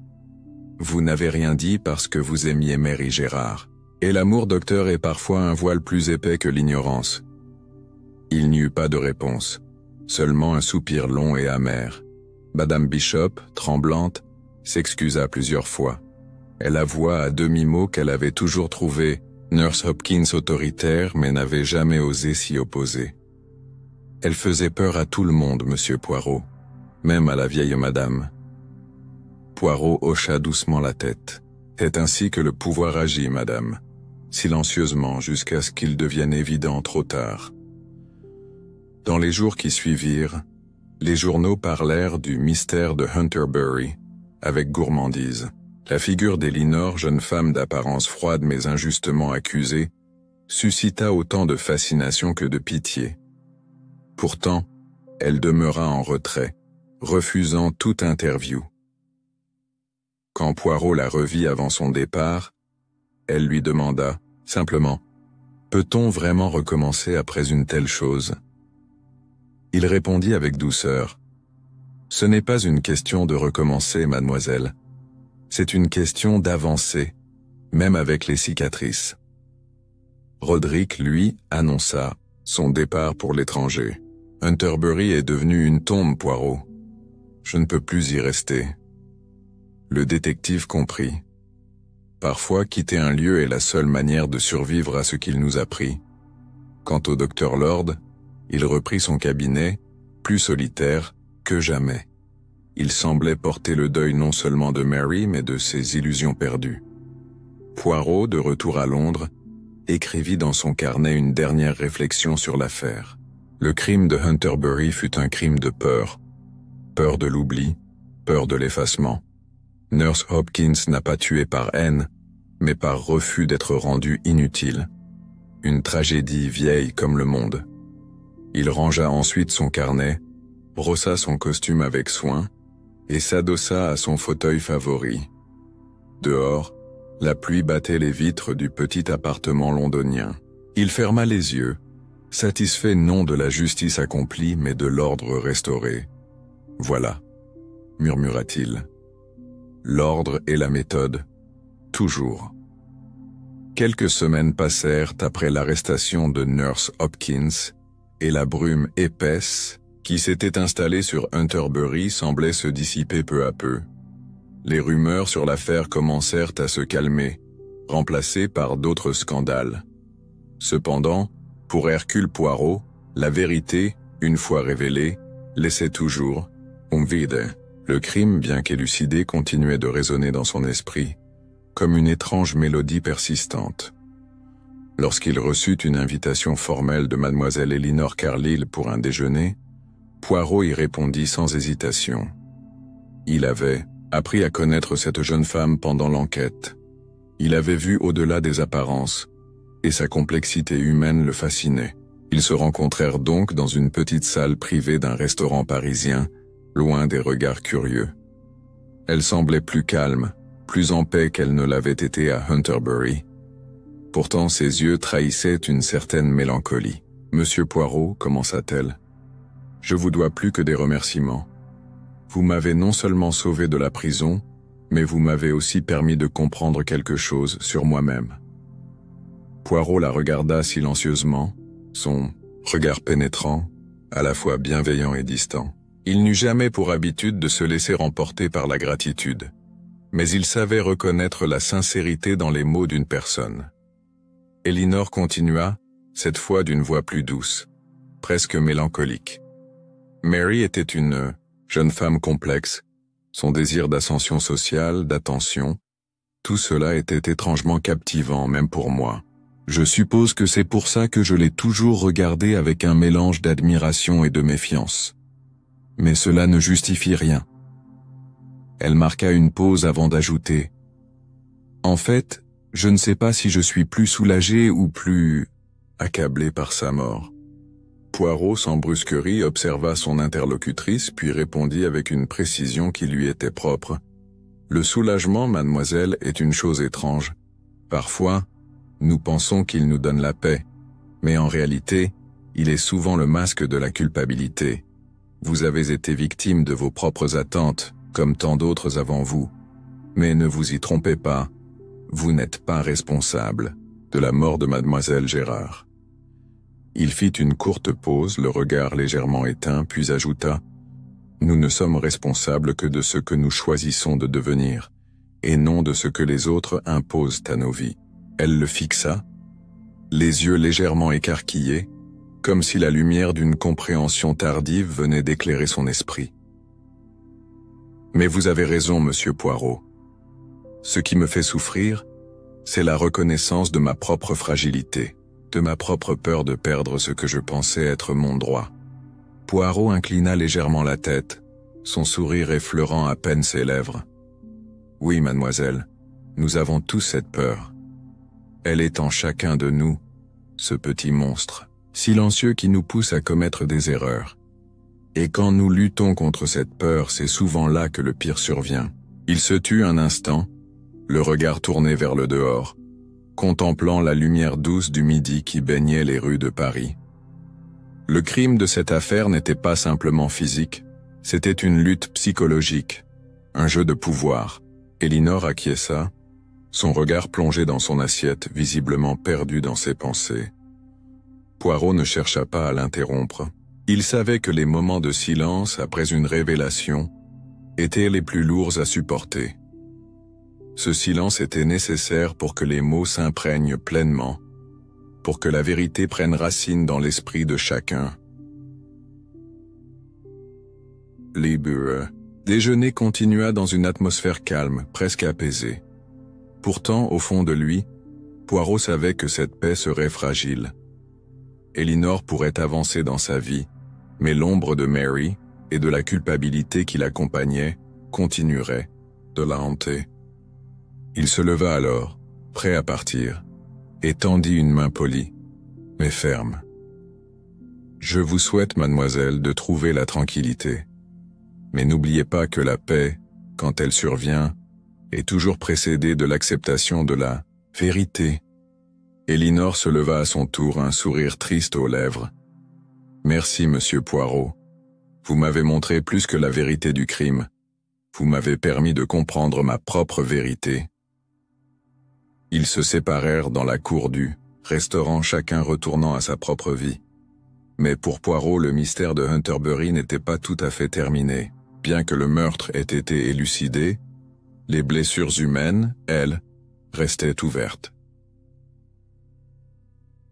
« Vous n'avez rien dit parce que vous aimiez Mary Gérard. Et l'amour, docteur, est parfois un voile plus épais que l'ignorance. » Il n'y eut pas de réponse, seulement un soupir long et amer. Madame Bishop, tremblante, s'excusa plusieurs fois. Elle avoua à demi-mot qu'elle avait toujours trouvé Nurse Hopkins autoritaire mais n'avait jamais osé s'y opposer. Elle faisait peur à tout le monde, monsieur Poirot, même à la vieille madame. Poirot hocha doucement la tête. « C'est ainsi que le pouvoir agit, madame, silencieusement jusqu'à ce qu'il devienne évident trop tard. » Dans les jours qui suivirent, les journaux parlèrent du mystère de Hunterbury, avec gourmandise. La figure d'Elinor, jeune femme d'apparence froide mais injustement accusée, suscita autant de fascination que de pitié. Pourtant, elle demeura en retrait, refusant toute interview. Quand Poirot la revit avant son départ, elle lui demanda, simplement, « Peut-on vraiment recommencer après une telle chose ?» Il répondit avec douceur, « Ce n'est pas une question de recommencer, mademoiselle. C'est une question d'avancer, même avec les cicatrices. » Roderick, lui, annonça son départ pour l'étranger. « Hunterbury est devenu une tombe, Poirot. Je ne peux plus y rester. » Le détective comprit. Parfois, quitter un lieu est la seule manière de survivre à ce qu'il nous a pris. Quant au docteur Lord, il reprit son cabinet, plus solitaire que jamais. Il semblait porter le deuil non seulement de Mary, mais de ses illusions perdues. Poirot, de retour à Londres, écrivit dans son carnet une dernière réflexion sur l'affaire. Le crime de Hunterbury fut un crime de peur. Peur de l'oubli, peur de l'effacement. Nurse Hopkins n'a pas tué par haine, mais par refus d'être rendue inutile. Une tragédie vieille comme le monde. Il rangea ensuite son carnet, brossa son costume avec soin, et s'adossa à son fauteuil favori. Dehors, la pluie battait les vitres du petit appartement londonien. Il ferma les yeux, satisfait non de la justice accomplie, mais de l'ordre restauré. « Voilà », murmura-t-il. « L'ordre et la méthode, toujours. » Quelques semaines passèrent après l'arrestation de Nurse Hopkins, et la brume épaisse qui s'était installée sur Hunterbury semblait se dissiper peu à peu. Les rumeurs sur l'affaire commencèrent à se calmer, remplacées par d'autres scandales. Cependant, pour Hercule Poirot, la vérité, une fois révélée, laissait toujours vide. Le crime, bien qu'élucidé, continuait de résonner dans son esprit, comme une étrange mélodie persistante. Lorsqu'il reçut une invitation formelle de mademoiselle Elinor Carlyle pour un déjeuner, Poirot y répondit sans hésitation. Il avait appris à connaître cette jeune femme pendant l'enquête. Il avait vu au-delà des apparences, et sa complexité humaine le fascinait. Ils se rencontrèrent donc dans une petite salle privée d'un restaurant parisien, loin des regards curieux. Elle semblait plus calme, plus en paix qu'elle ne l'avait été à Hunterbury. Pourtant ses yeux trahissaient une certaine mélancolie. « Monsieur Poirot, commença-t-elle, je vous dois plus que des remerciements. Vous m'avez non seulement sauvé de la prison, mais vous m'avez aussi permis de comprendre quelque chose sur moi-même. » Poirot la regarda silencieusement, son regard pénétrant, à la fois bienveillant et distant. Il n'eut jamais pour habitude de se laisser remporter par la gratitude, mais il savait reconnaître la sincérité dans les mots d'une personne. Elinor continua, cette fois d'une voix plus douce, presque mélancolique. Mary était une jeune femme complexe, son désir d'ascension sociale, d'attention, tout cela était étrangement captivant même pour moi. Je suppose que c'est pour ça que je l'ai toujours regardée avec un mélange d'admiration et de méfiance. Mais cela ne justifie rien. Elle marqua une pause avant d'ajouter. En fait, je ne sais pas si je suis plus soulagé ou plus accablé par sa mort. Poirot, sans brusquerie, observa son interlocutrice puis répondit avec une précision qui lui était propre. Le soulagement, mademoiselle, est une chose étrange. Parfois, nous pensons qu'il nous donne la paix, mais en réalité, il est souvent le masque de la culpabilité. Vous avez été victime de vos propres attentes, comme tant d'autres avant vous. Mais ne vous y trompez pas, vous n'êtes pas responsable de la mort de mademoiselle Gérard. Il fit une courte pause, le regard légèrement éteint, puis ajouta « Nous ne sommes responsables que de ce que nous choisissons de devenir, et non de ce que les autres imposent à nos vies. » Elle le fixa, les yeux légèrement écarquillés, comme si la lumière d'une compréhension tardive venait d'éclairer son esprit. « Mais vous avez raison, monsieur Poirot. Ce qui me fait souffrir, c'est la reconnaissance de ma propre fragilité, de ma propre peur de perdre ce que je pensais être mon droit. » Poirot inclina légèrement la tête, son sourire effleurant à peine ses lèvres. « Oui, mademoiselle, nous avons tous cette peur. Elle est en chacun de nous, ce petit monstre, silencieux qui nous pousse à commettre des erreurs. Et quand nous luttons contre cette peur, c'est souvent là que le pire survient. » Il se tut un instant, le regard tourné vers le dehors, contemplant la lumière douce du midi qui baignait les rues de Paris. Le crime de cette affaire n'était pas simplement physique, c'était une lutte psychologique, un jeu de pouvoir. Elinor acquiesça, son regard plongé dans son assiette, visiblement perdu dans ses pensées. Poirot ne chercha pas à l'interrompre. Il savait que les moments de silence après une révélation étaient les plus lourds à supporter. Ce silence était nécessaire pour que les mots s'imprègnent pleinement, pour que la vérité prenne racine dans l'esprit de chacun. Le déjeuner continua dans une atmosphère calme, presque apaisée. Pourtant, au fond de lui, Poirot savait que cette paix serait fragile. Elinor pourrait avancer dans sa vie, mais l'ombre de Mary et de la culpabilité qui l'accompagnait continuerait de la hanter. Il se leva alors, prêt à partir, et tendit une main polie, mais ferme. « Je vous souhaite, mademoiselle, de trouver la tranquillité. Mais n'oubliez pas que la paix, quand elle survient, est toujours précédée de l'acceptation de la vérité. » Elinor se leva à son tour, un sourire triste aux lèvres. « Merci, monsieur Poirot. Vous m'avez montré plus que la vérité du crime. Vous m'avez permis de comprendre ma propre vérité. » Ils se séparèrent dans la cour du restaurant, chacun retournant à sa propre vie. Mais pour Poirot, le mystère de Hunterbury n'était pas tout à fait terminé. Bien que le meurtre ait été élucidé, les blessures humaines, elles, restaient ouvertes.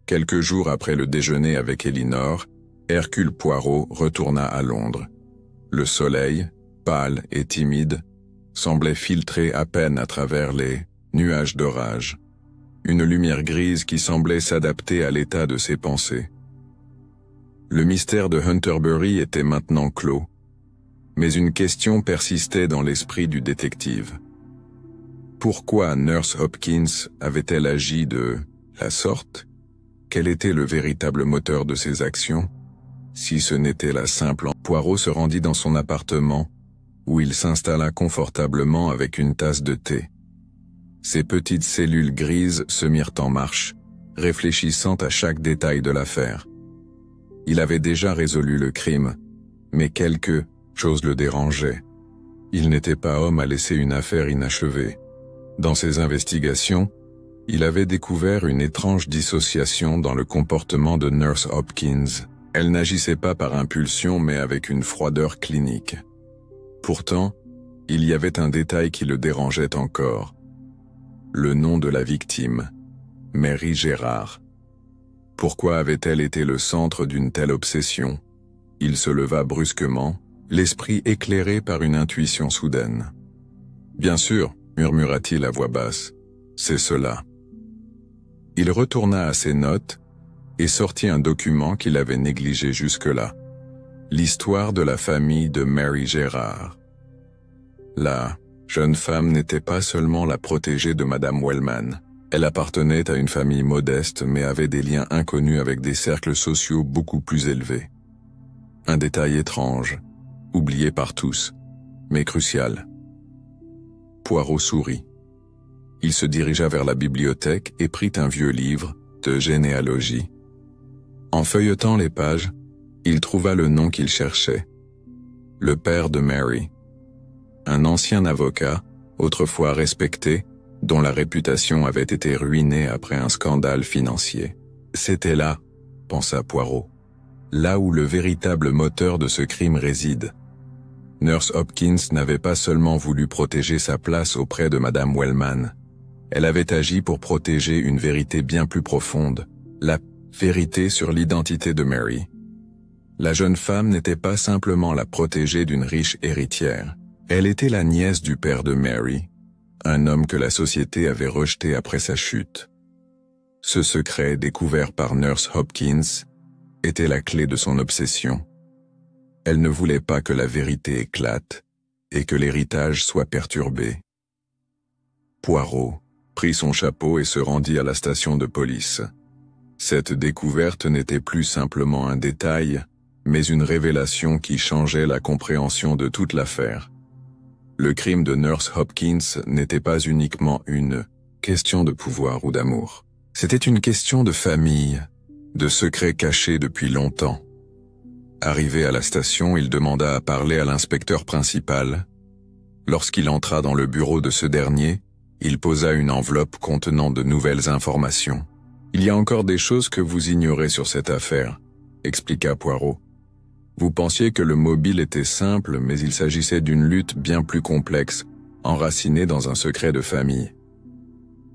Quelques jours après le déjeuner avec Elinor, Hercule Poirot retourna à Londres. Le soleil, pâle et timide, semblait filtrer à peine à travers les nuages d'orage, une lumière grise qui semblait s'adapter à l'état de ses pensées. Le mystère de Hunterbury était maintenant clos, mais une question persistait dans l'esprit du détective. Pourquoi Nurse Hopkins avait-elle agi de la sorte? Quel était le véritable moteur de ses actions, si ce n'était la simple... Poirot se rendit dans son appartement, où il s'installa confortablement avec une tasse de thé. Ses petites cellules grises se mirent en marche, réfléchissant à chaque détail de l'affaire. Il avait déjà résolu le crime, mais quelque chose le dérangeait. Il n'était pas homme à laisser une affaire inachevée. Dans ses investigations, il avait découvert une étrange dissociation dans le comportement de Nurse Hopkins. Elle n'agissait pas par impulsion mais avec une froideur clinique. Pourtant, il y avait un détail qui le dérangeait encore. Le nom de la victime, Mary Gérard. Pourquoi avait-elle été le centre d'une telle obsession? Il se leva brusquement, l'esprit éclairé par une intuition soudaine. « Bien sûr, » murmura-t-il à voix basse, « c'est cela. » Il retourna à ses notes et sortit un document qu'il avait négligé jusque-là. L'histoire de la famille de Mary Gérard. La jeune femme n'était pas seulement la protégée de Madame Wellman. Elle appartenait à une famille modeste mais avait des liens inconnus avec des cercles sociaux beaucoup plus élevés. Un détail étrange, oublié par tous, mais crucial. Poirot sourit. Il se dirigea vers la bibliothèque et prit un vieux livre de généalogie. En feuilletant les pages, il trouva le nom qu'il cherchait. Le père de Mary. Un ancien avocat, autrefois respecté, dont la réputation avait été ruinée après un scandale financier. C'était là, pensa Poirot, là où le véritable moteur de ce crime réside. Nurse Hopkins n'avait pas seulement voulu protéger sa place auprès de Madame Wellman. Elle avait agi pour protéger une vérité bien plus profonde, la vérité sur l'identité de Mary. La jeune femme n'était pas simplement la protégée d'une riche héritière. Elle était la nièce du père de Mary, un homme que la société avait rejeté après sa chute. Ce secret découvert par Nurse Hopkins était la clé de son obsession. Elle ne voulait pas que la vérité éclate et que l'héritage soit perturbé. Poirot prit son chapeau et se rendit à la station de police. Cette découverte n'était plus simplement un détail, mais une révélation qui changeait la compréhension de toute l'affaire. Le crime de Nurse Hopkins n'était pas uniquement une question de pouvoir ou d'amour. C'était une question de famille, de secrets cachés depuis longtemps. Arrivé à la station, il demanda à parler à l'inspecteur principal. Lorsqu'il entra dans le bureau de ce dernier, il posa une enveloppe contenant de nouvelles informations. « Il y a encore des choses que vous ignorez sur cette affaire », expliqua Poirot. « Vous pensiez que le mobile était simple, mais il s'agissait d'une lutte bien plus complexe, enracinée dans un secret de famille. »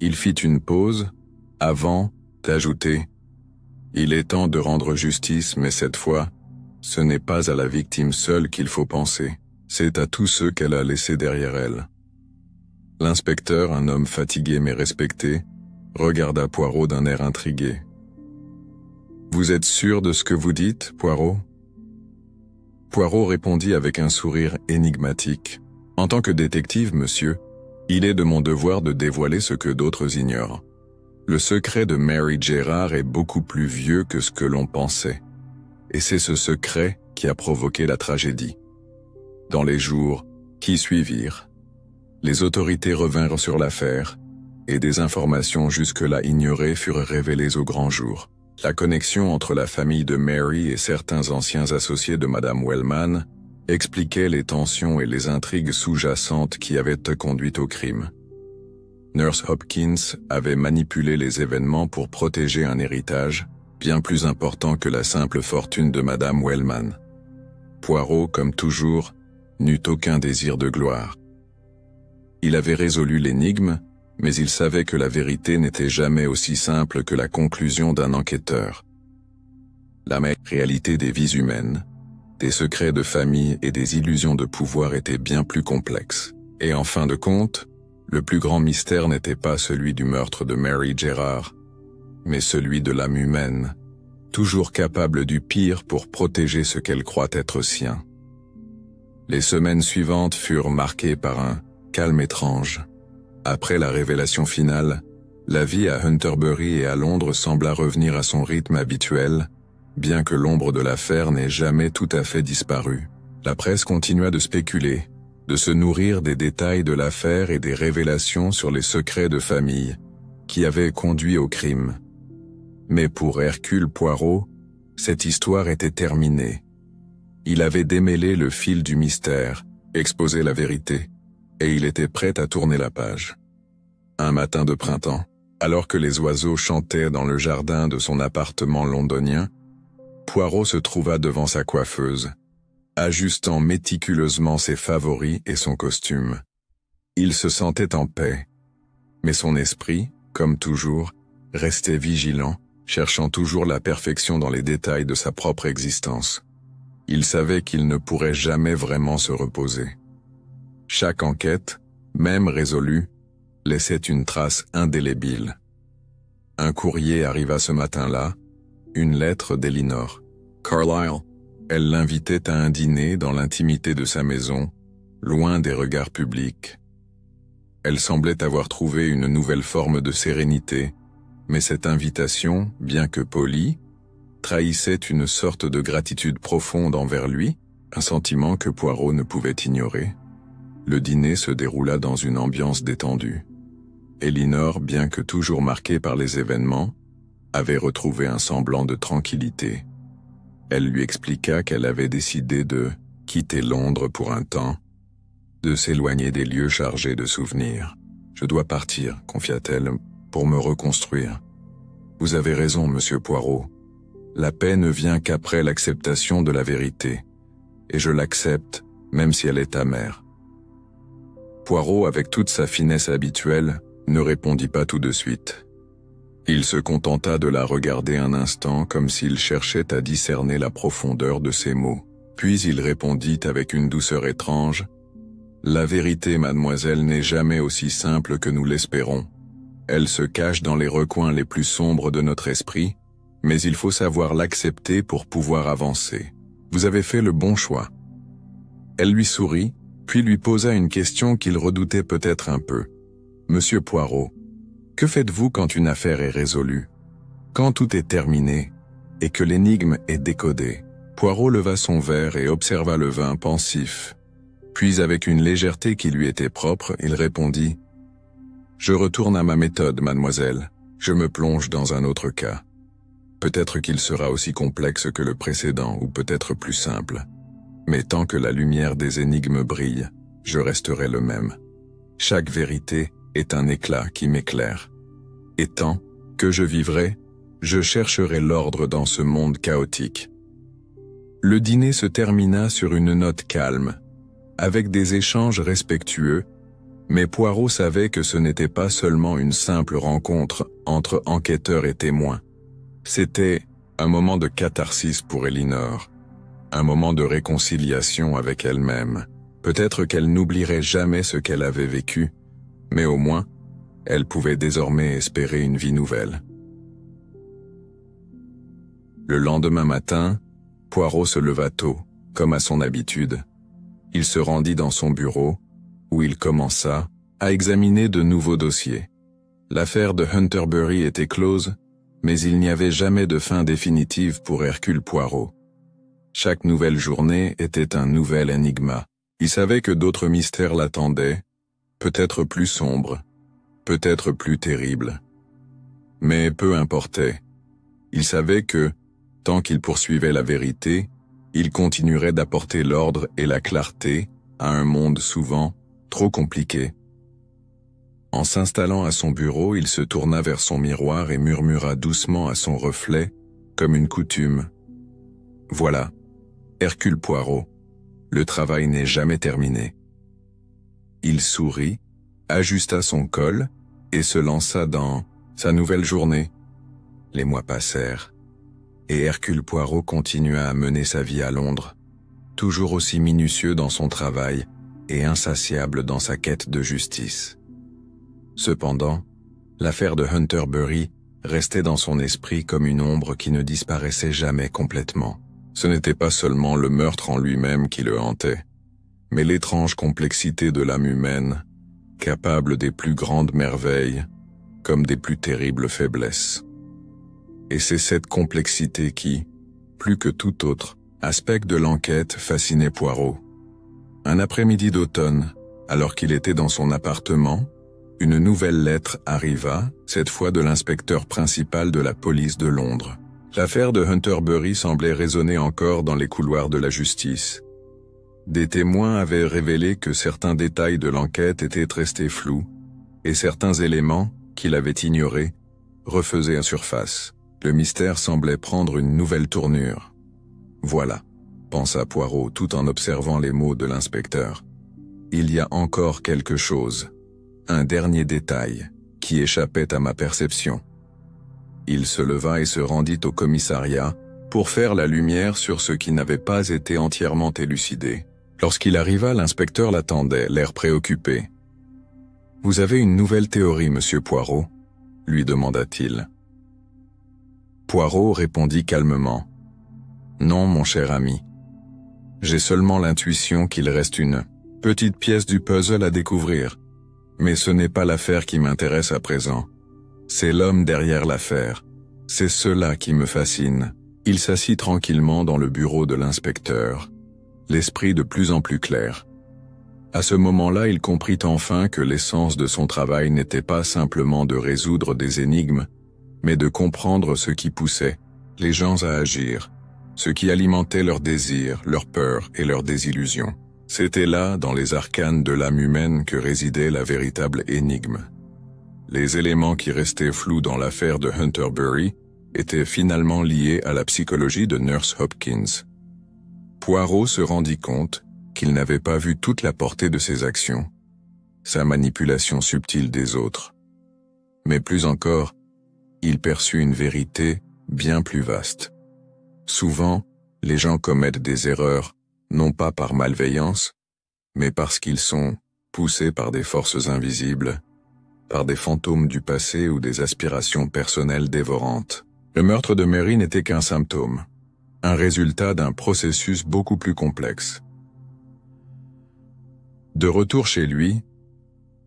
Il fit une pause, avant d'ajouter « Il est temps de rendre justice, mais cette fois, ce n'est pas à la victime seule qu'il faut penser, c'est à tous ceux qu'elle a laissés derrière elle. » L'inspecteur, un homme fatigué mais respecté, regarda Poirot d'un air intrigué. « Vous êtes sûr de ce que vous dites, Poirot ?» Poirot répondit avec un sourire énigmatique. « En tant que détective, monsieur, il est de mon devoir de dévoiler ce que d'autres ignorent. Le secret de Mary Gérard est beaucoup plus vieux que ce que l'on pensait. Et c'est ce secret qui a provoqué la tragédie. Dans les jours qui suivirent, les autorités revinrent sur l'affaire, et des informations jusque-là ignorées furent révélées au grand jour. La connexion entre la famille de Mary et certains anciens associés de Madame Wellman expliquait les tensions et les intrigues sous-jacentes qui avaient conduit au crime. Nurse Hopkins avait manipulé les événements pour protéger un héritage bien plus important que la simple fortune de Madame Wellman. Poirot, comme toujours, n'eut aucun désir de gloire. Il avait résolu l'énigme, mais il savait que la vérité n'était jamais aussi simple que la conclusion d'un enquêteur. La réalité des vies humaines, des secrets de famille et des illusions de pouvoir étaient bien plus complexes. Et en fin de compte, le plus grand mystère n'était pas celui du meurtre de Mary Gérard, mais celui de l'âme humaine, toujours capable du pire pour protéger ce qu'elle croit être sien. Les semaines suivantes furent marquées par un calme étrange. Après la révélation finale, la vie à Hunterbury et à Londres sembla revenir à son rythme habituel, bien que l'ombre de l'affaire n'ait jamais tout à fait disparu. La presse continua de spéculer, de se nourrir des détails de l'affaire et des révélations sur les secrets de famille qui avaient conduit au crime. Mais pour Hercule Poirot, cette histoire était terminée. Il avait démêlé le fil du mystère, exposé la vérité, et il était prêt à tourner la page. Un matin de printemps, alors que les oiseaux chantaient dans le jardin de son appartement londonien, Poirot se trouva devant sa coiffeuse, ajustant méticuleusement ses favoris et son costume. Il se sentait en paix, mais son esprit, comme toujours, restait vigilant, cherchant toujours la perfection dans les détails de sa propre existence. Il savait qu'il ne pourrait jamais vraiment se reposer. Chaque enquête, même résolue, laissait une trace indélébile. Un courrier arriva ce matin-là, une lettre d'Elinor. Carlyle. Elle l'invitait à un dîner dans l'intimité de sa maison, loin des regards publics. Elle semblait avoir trouvé une nouvelle forme de sérénité, mais cette invitation, bien que polie, trahissait une sorte de gratitude profonde envers lui, un sentiment que Poirot ne pouvait ignorer. Le dîner se déroula dans une ambiance détendue. Elinor, bien que toujours marquée par les événements, avait retrouvé un semblant de tranquillité. Elle lui expliqua qu'elle avait décidé de quitter Londres pour un temps, de s'éloigner des lieux chargés de souvenirs. « Je dois partir », confia-t-elle, « pour me reconstruire. Vous avez raison, monsieur Poirot. La paix ne vient qu'après l'acceptation de la vérité, et je l'accepte, même si elle est amère. » Poirot, avec toute sa finesse habituelle, ne répondit pas tout de suite. Il se contenta de la regarder un instant comme s'il cherchait à discerner la profondeur de ses mots. Puis il répondit avec une douceur étrange, « La vérité, mademoiselle, n'est jamais aussi simple que nous l'espérons. Elle se cache dans les recoins les plus sombres de notre esprit, mais il faut savoir l'accepter pour pouvoir avancer. Vous avez fait le bon choix. » Elle lui sourit, puis lui posa une question qu'il redoutait peut-être un peu. « Monsieur Poirot, que faites-vous quand une affaire est résolue? Quand tout est terminé et que l'énigme est décodée ?» Poirot leva son verre et observa le vin pensif. Puis avec une légèreté qui lui était propre, il répondit « Je retourne à ma méthode, mademoiselle. Je me plonge dans un autre cas. Peut-être qu'il sera aussi complexe que le précédent ou peut-être plus simple. Mais tant que la lumière des énigmes brille, je resterai le même. Chaque vérité est un éclat qui m'éclaire. Et tant que je vivrai, je chercherai l'ordre dans ce monde chaotique. » Le dîner se termina sur une note calme, avec des échanges respectueux, mais Poirot savait que ce n'était pas seulement une simple rencontre entre enquêteurs et témoins. C'était un moment de catharsis pour Elinor, un moment de réconciliation avec elle-même. Peut-être qu'elle n'oublierait jamais ce qu'elle avait vécu, mais au moins, elle pouvait désormais espérer une vie nouvelle. Le lendemain matin, Poirot se leva tôt, comme à son habitude. Il se rendit dans son bureau, où il commença à examiner de nouveaux dossiers. L'affaire de Hunterbury était close, mais il n'y avait jamais de fin définitive pour Hercule Poirot. Chaque nouvelle journée était un nouvel énigma. Il savait que d'autres mystères l'attendaient, peut-être plus sombres, peut-être plus terribles. Mais peu importait. Il savait que, tant qu'il poursuivait la vérité, il continuerait d'apporter l'ordre et la clarté à un monde souvent trop compliqué. En s'installant à son bureau, il se tourna vers son miroir et murmura doucement à son reflet, comme une coutume. « Voilà, Hercule Poirot, le travail n'est jamais terminé. » Il sourit, ajusta son col et se lança dans sa nouvelle journée. Les mois passèrent, et Hercule Poirot continua à mener sa vie à Londres, toujours aussi minutieux dans son travail et insatiable dans sa quête de justice. Cependant, l'affaire de Hunterbury restait dans son esprit comme une ombre qui ne disparaissait jamais complètement. Ce n'était pas seulement le meurtre en lui-même qui le hantait, mais l'étrange complexité de l'âme humaine, capable des plus grandes merveilles, comme des plus terribles faiblesses. Et c'est cette complexité qui, plus que tout autre, aspect de l'enquête fascinait Poirot. Un après-midi d'automne, alors qu'il était dans son appartement, une nouvelle lettre arriva, cette fois de l'inspecteur principal de la police de Londres. L'affaire de Hunterbury semblait résonner encore dans les couloirs de la justice. Des témoins avaient révélé que certains détails de l'enquête étaient restés flous, et certains éléments, qu'il avait ignorés, refaisaient à surface. Le mystère semblait prendre une nouvelle tournure. Voilà, pensa Poirot tout en observant les mots de l'inspecteur. Il y a encore quelque chose, un dernier détail, qui échappait à ma perception. Il se leva et se rendit au commissariat pour faire la lumière sur ce qui n'avait pas été entièrement élucidé. Lorsqu'il arriva, l'inspecteur l'attendait, l'air préoccupé. « Vous avez une nouvelle théorie, monsieur Poirot ?» lui demanda-t-il. Poirot répondit calmement. « Non, mon cher ami. J'ai seulement l'intuition qu'il reste une petite pièce du puzzle à découvrir. Mais ce n'est pas l'affaire qui m'intéresse à présent. C'est l'homme derrière l'affaire. C'est cela qui me fascine. » Il s'assit tranquillement dans le bureau de l'inspecteur, l'esprit de plus en plus clair. À ce moment-là, il comprit enfin que l'essence de son travail n'était pas simplement de résoudre des énigmes, mais de comprendre ce qui poussait les gens à agir, ce qui alimentait leurs désirs, leurs peurs et leurs désillusions. C'était là, dans les arcanes de l'âme humaine, que résidait la véritable énigme. Les éléments qui restaient flous dans l'affaire de Hunterbury étaient finalement liés à la psychologie de Nurse Hopkins. Poirot se rendit compte qu'il n'avait pas vu toute la portée de ses actions, sa manipulation subtile des autres. Mais plus encore, il perçut une vérité bien plus vaste. Souvent, les gens commettent des erreurs, non pas par malveillance, mais parce qu'ils sont poussés par des forces invisibles, par des fantômes du passé ou des aspirations personnelles dévorantes. Le meurtre de Mary n'était qu'un symptôme, un résultat d'un processus beaucoup plus complexe. De retour chez lui,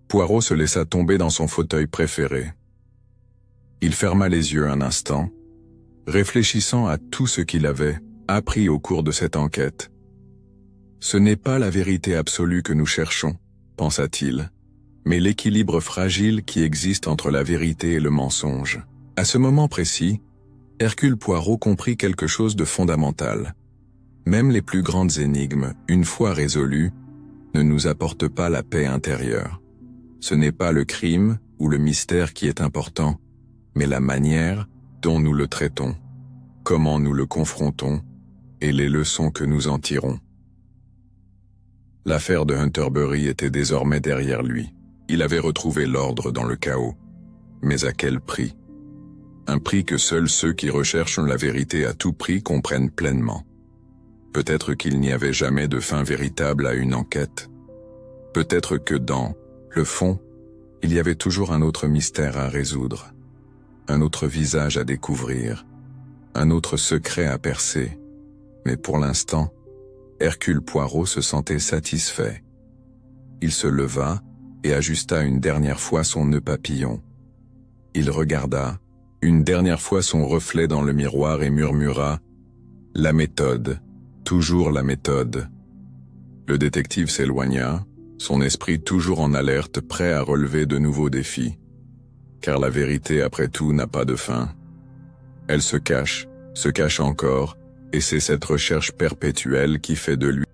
Poirot se laissa tomber dans son fauteuil préféré. Il ferma les yeux un instant, réfléchissant à tout ce qu'il avait appris au cours de cette enquête. Ce n'est pas la vérité absolue que nous cherchons, pensa-t-il, mais l'équilibre fragile qui existe entre la vérité et le mensonge. À ce moment précis, Hercule Poirot comprit quelque chose de fondamental. Même les plus grandes énigmes, une fois résolues, ne nous apportent pas la paix intérieure. Ce n'est pas le crime ou le mystère qui est important, mais la manière dont nous le traitons, comment nous le confrontons et les leçons que nous en tirons. L'affaire de Hunterbury était désormais derrière lui. Il avait retrouvé l'ordre dans le chaos. Mais à quel prix? Un prix que seuls ceux qui recherchent la vérité à tout prix comprennent pleinement. Peut-être qu'il n'y avait jamais de fin véritable à une enquête. Peut-être que dans le fond, il y avait toujours un autre mystère à résoudre, un autre visage à découvrir, un autre secret à percer. Mais pour l'instant, Hercule Poirot se sentait satisfait. Il se leva et ajusta une dernière fois son nœud papillon. Il regarda une dernière fois son reflet dans le miroir et murmura « La méthode, toujours la méthode ». Le détective s'éloigna, son esprit toujours en alerte, prêt à relever de nouveaux défis. Car la vérité, après tout, n'a pas de fin. Elle se cache encore, et c'est cette recherche perpétuelle qui fait de lui